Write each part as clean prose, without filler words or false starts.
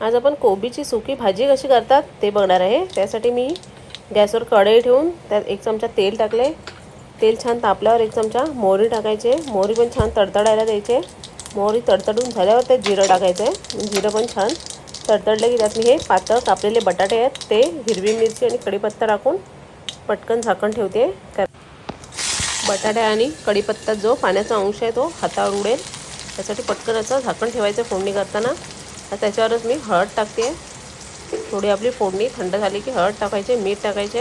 आज आपण कोबीची सुकी भाजी कशी करतात ते बघणार आहे। त्यासाठी मी गॅसवर कढई ठेवून त्यात 1 चमचा तेल टाकले। तेल छान तापल्यावर 1 चमचा मोहरी टाकायचे। मोहरी पण छान तडतडायला द्यायचे। मोहरी तडतडून झाल्यावर त्यात जिरं टाकायचं। जिरं पण छान तडतडले की त्यात मी हे पातळ कापलेले बटाटे आहेत ते, हिरवी मिरची आणि कढीपत्ता टाकून पटकन झाकण ठेवते। बटाटे आणि कढीपत्ता जो पाण्याचा अंश आहे तो हातावर उडेल त्यासाठी पटकन असं झाकण ठेवायचं फोडणी करताना। त्याच्यावरच मी हळद टाकते। थोडी आपली फोडणी थंड झाली की हळद टाकायचे, मीठ टाकायचे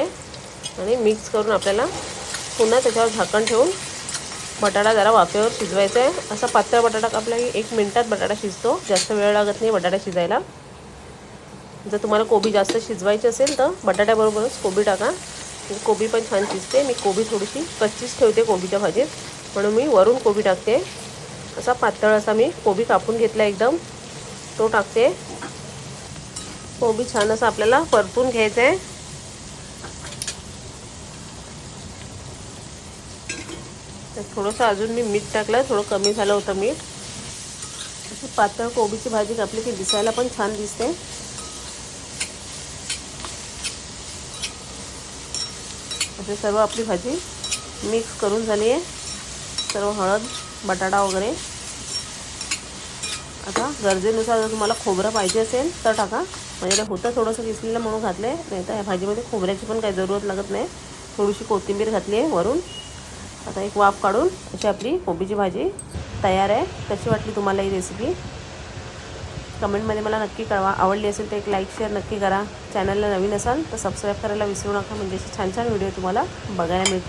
आणि मिक्स करून आपल्याला पुन्हा त्याच्यावर झाकण ठेवून बटाटा जरा वाफेवर शिजवायचा आहे। असा पातळ बटाटा कापला की 1 मिनिटात बटाटा शिजतो, जास्त वेळ लागत नाही बटाटा शिजायला। जर तुम्हाला कोबी जास्त शिजवायची असेल तर बटाट्याबरोबरच कोबी टाका, कोबी पण छान शिजते। मी कोबी थोडीशी कच्चीच ठेवते कोबीच्या भाजीत, म्हणून मी वरून कोबी टाकते। असा पातळ असा मी कोबी कापून घेतला एकदम, तो टाकते। कोबी छान असं आपल्याला परतून घ्यायचं आहे। तर थोडंसं अजून मी मीठ टाकलं, थोडं कमी झालं होतं मीठ। अशी पातळ कोबीची भाजी कापली की दिसायला पण छान दिसते। असे सर्व आपली भाजी मिक्स करून झाली आहे, सर्व हळद बटाटा वगैरे। आता गरजेनुसार जर तुम्हाला खोबरं पाहिजे असेल तर टाका, म्हणजे होतं थोडंसं किसलेलं म्हणून घातले, नाही तर या भाजीमध्ये खोबऱ्याची पण काही जरूरत लागत नाही। थोडीशी कोथिंबीर घातली आहे वरून। आता एक वाफ काढून अशी आपली कोबीची भाजी तयार आहे। कशी वाटली तुम्हाला ही रेसिपी कमेंटमध्ये मला नक्की कळवा। आवडली असेल तर एक लाईक शेअर नक्की करा। चॅनलला नवीन असाल तर सबस्क्राईब करायला विसरू नका, म्हणजे असे छान छान व्हिडिओ तुम्हाला बघायला मिळतील।